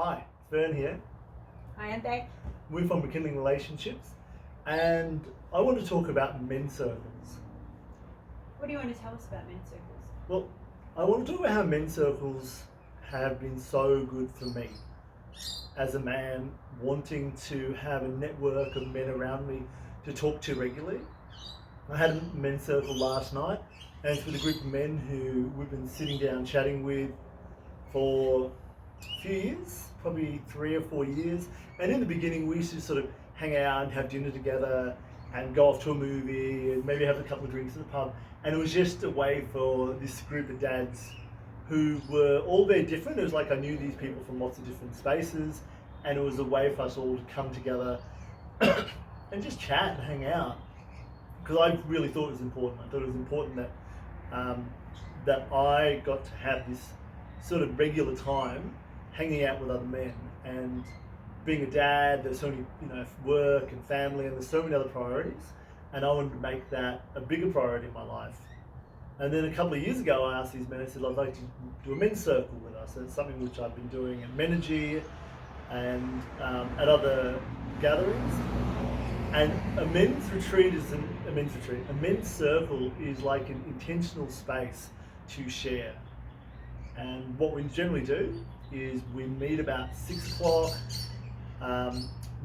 Hi, Vern here. Hi, I'm Bec. We're from Rekindling Relationships, and I want to talk about men's circles. What do you want to tell us about men's circles? Well, I want to talk about how men's circles have been so good for me as a man wanting to have a network of men around me to talk to regularly. I had a men's circle last night, and it's with a group of men who we've been sitting down chatting with for a few years, probably 3 or 4 years. And in the beginning, we used to sort of hang out and have dinner together and go off to a movie and maybe have a couple of drinks at the pub. And it was just a way for this group of dads who were all very different. It was like I knew these people from lots of different spaces, and it was a way for us all to come together and just chat and hang out. Because I really thought it was important. I thought it was important that I got to have this sort of regular time hanging out with other men. And being a dad, there's so many, work and family, and there's so many other priorities. And I wanted to make that a bigger priority in my life. And then a couple of years ago, I asked these men, I said, I'd like to do a men's circle with us. And it's something which I've been doing at Bendigo and at other gatherings. And a men's retreat is a men's retreat. A men's circle is like an intentional space to share. And what we generally do is we meet about 6 o'clock.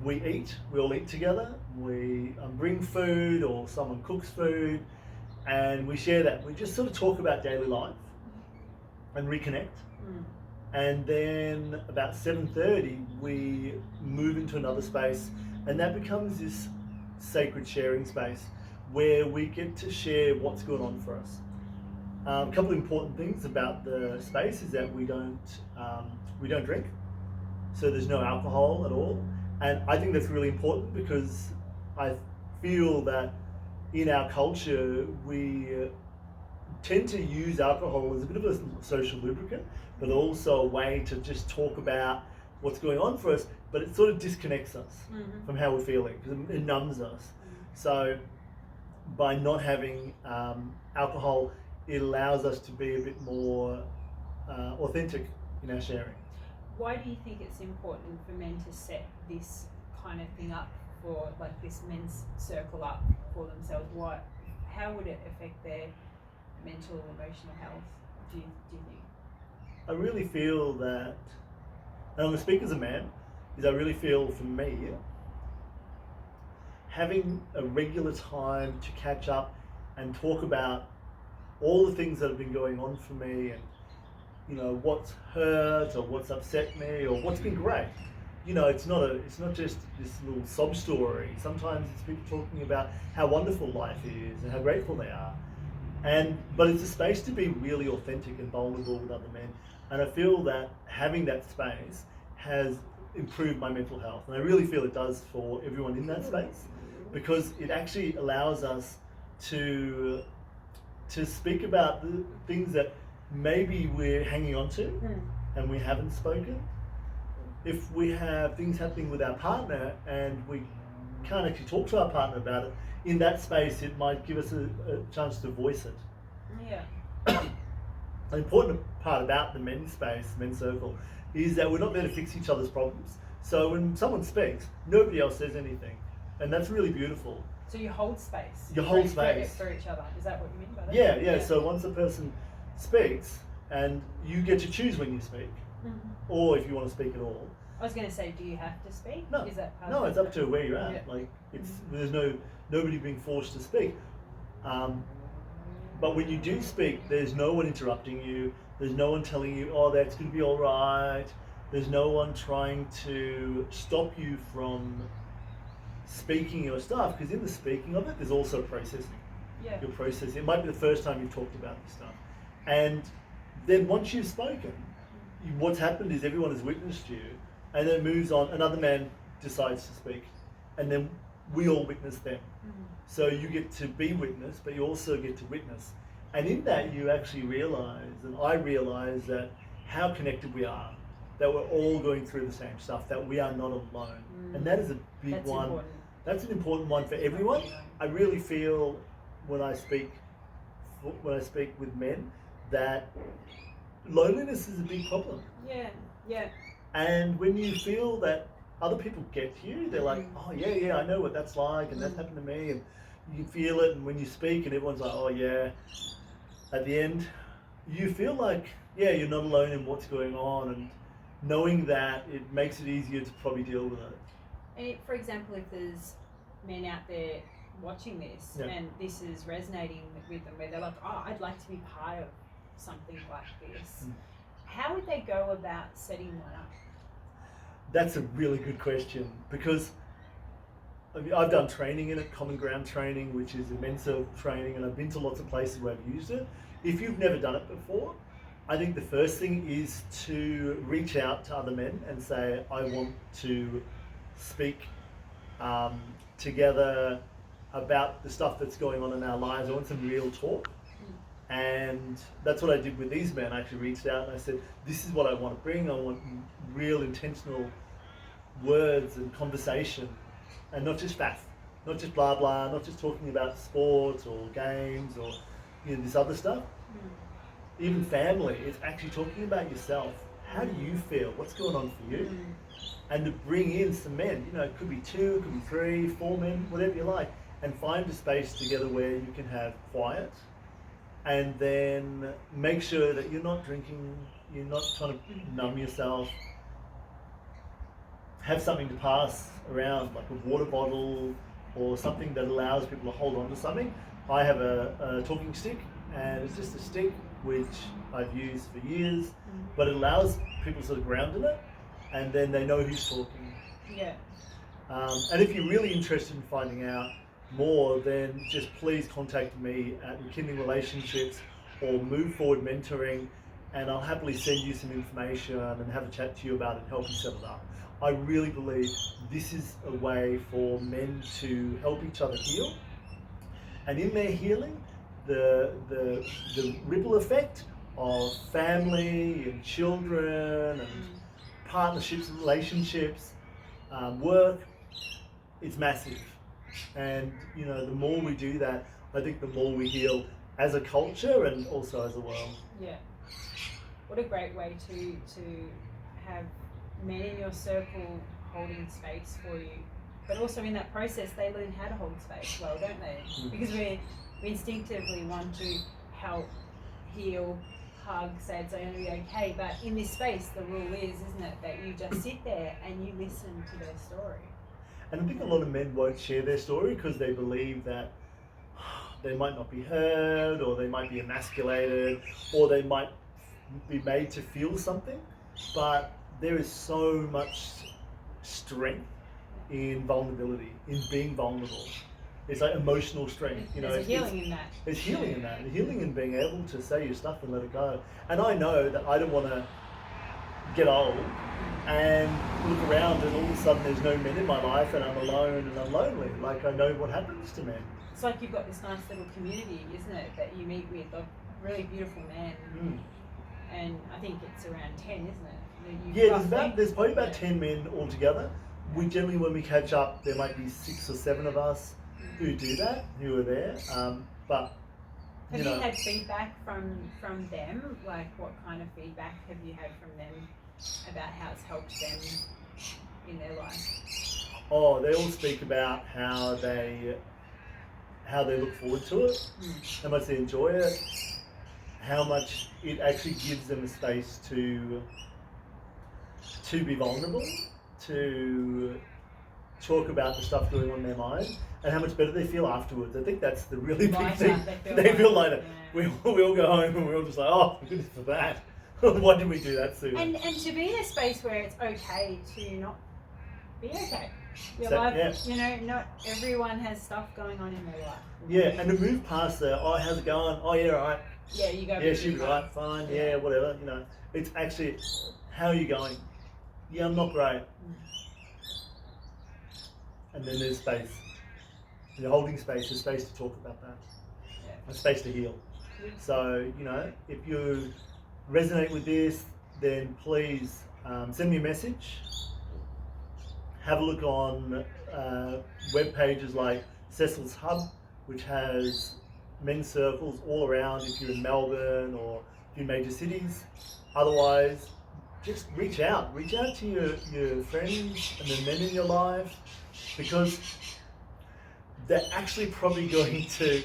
We all eat together. We bring food or someone cooks food, and we share that. We just sort of talk about daily life and reconnect. And then about 7:30, we move into another space, and that becomes this sacred sharing space where we get to share what's going on for us. A couple of important things about the space is that we don't drink, so there's no alcohol at all, and I think that's really important because I feel that in our culture we tend to use alcohol as a bit of a social lubricant, but also a way to just talk about what's going on for us, but it sort of disconnects us from how we're feeling because it numbs us. So by not having alcohol, it allows us to be a bit more authentic in our sharing. Why do you think it's important for men to set this kind of thing up for, like this men's circle up for themselves? How would it affect their mental and emotional health, do you think? I really feel that, and I'm going to speak as a man, is I really feel for me, having a regular time to catch up and talk about all the things that have been going on for me, and what's hurt or what's upset me or what's been great. It's not just this little sob story. Sometimes it's people talking about how wonderful life is and how grateful they are. But it's a space to be really authentic and vulnerable with other men. And I feel that having that space has improved my mental health. And I really feel it does for everyone in that space, because it actually allows us to speak about the things that maybe we're hanging on to and we haven't spoken. If we have things happening with our partner and we can't actually talk to our partner about it, in that space it might give us a chance to voice it. Yeah. An important part about the men's space, men's circle, is that we're not there to fix each other's problems. So when someone speaks, nobody else says anything. And that's really beautiful. So you hold space. You hold space for each other. Is that what you mean by that? Yeah. So once a person speaks, and you get to choose when you speak, or if you want to speak at all. I was going to say, do you have to speak? No. Is that part No, of it's up to where you're at. Yeah. Like there's nobody being forced to speak. But when you do speak, there's no one interrupting you. There's no one telling you, oh, that's going to be all right. There's no one trying to stop you from speaking your stuff, because in the speaking of it, there's also processing. Yeah. You're processing. It might be the first time you've talked about this stuff. And then once you've spoken, what's happened is everyone has witnessed you, and then it moves on. Another man decides to speak, and then we all witness them. So you get to be witnessed, but you also get to witness. And in that, you actually realize, and I realize, that how connected we are, that we're all going through the same stuff, that we are not alone. And that is a big one. Important. That's an important one for everyone. I really feel when I speak with men that loneliness is a big problem. Yeah. And when you feel that other people get you, they're like, oh yeah, I know what that's like, and that's happened to me, and you feel it. And when you speak, and everyone's like, oh yeah, at the end, you feel like, yeah, you're not alone in what's going on, and knowing that, it makes it easier to probably deal with it. And for example, if there's men out there watching this and this is resonating with them, where they're like, oh, I'd like to be part of something like this, how would they go about setting one up? That's a really good question, because I've done training in it, common ground training, which is immense training, and I've been to lots of places where I've used it. If you've never done it before, I think the first thing is to reach out to other men and say, I want to speak together about the stuff that's going on in our lives. I want some real talk. And that's what I did with these men. I actually reached out and I said, this is what I want to bring. I want real intentional words and conversation, and not just faff, not just blah blah, not just talking about sports or games or this other stuff. Even family, it's actually talking about yourself. How do you feel? What's going on for you? And to bring in some men, it could be 2, it could be 3, 4 men, whatever you like, and find a space together where you can have quiet, and then make sure that you're not drinking, you're not trying to numb yourself. Have something to pass around, like a water bottle or something that allows people to hold on to something. I have a talking stick, and it's just a stick which I've used for years, but it allows people to sort of ground in it, and then they know who's talking. Yeah. And if you're really interested in finding out more, then just please contact me at Rekindling Relationships or Move Forward Mentoring, and I'll happily send you some information and have a chat to you about it and help you set it up. I really believe this is a way for men to help each other heal, and in their healing, the ripple effect of family and children and partnerships and relationships, work, it's massive. And the more we do that, I think the more we heal as a culture and also as a world. Yeah. What a great way to have men in your circle holding space for you, but also in that process they learn how to hold space well, don't they? Because we instinctively want to help, heal, hug, say it's going to be okay, but in this space the rule is, isn't it, that you just sit there and you listen to their story. And I think a lot of men won't share their story because they believe that they might not be heard, or they might be emasculated, or they might be made to feel something. But there is so much strength in vulnerability, in being vulnerable. It's like emotional strength. There's a healing in that. There's healing in that. And healing in being able to say your stuff and let it go. And I know that I don't want to get old and look around and all of a sudden there's no men in my life and I'm alone and I'm lonely. Like, I know what happens to men. It's like you've got this nice little community, isn't it, that you meet with of really beautiful men. And I think it's around 10, isn't it? There's probably about 10 men altogether. We generally, when we catch up, there might be 6 or 7 of us who do that, who are there. But have you had feedback from them? Like, what kind of feedback have you had from them about how it's helped them in their life? Oh, they all speak about how they look forward to it, how much they enjoy it, how much it actually gives them a space to be vulnerable, to talk about the stuff going on in their mind, and how much better they feel afterwards. I think that's the really big thing. They feel lighter. Yeah. We all go home and we're all just like, oh, goodness for that. Why did we do that sooner? And to be in a space where it's okay to not be okay. Your life, not everyone has stuff going on in their life. Yeah, and to move past the, oh, how's it going? Oh, yeah, right. Yeah, you go. Yeah, she'll be right, fine. Yeah, whatever. It's actually, how are you going? Yeah, I'm not great. And then there's space. You're holding space, there's space to talk about that. A space to heal. So, if you resonate with this, then please send me a message. Have a look on web pages like Cecil's Hub, which has men's circles all around if you're in Melbourne or a few major cities. Otherwise, just reach out to your friends and the men in your life, because they're actually probably going to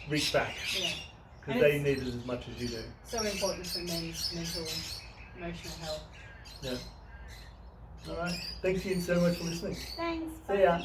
reach back Yeah. because they need it as much as you do. So important for men's mental, emotional health. Yeah. All right. Thank you so much for listening. Thanks. See Bye. ya.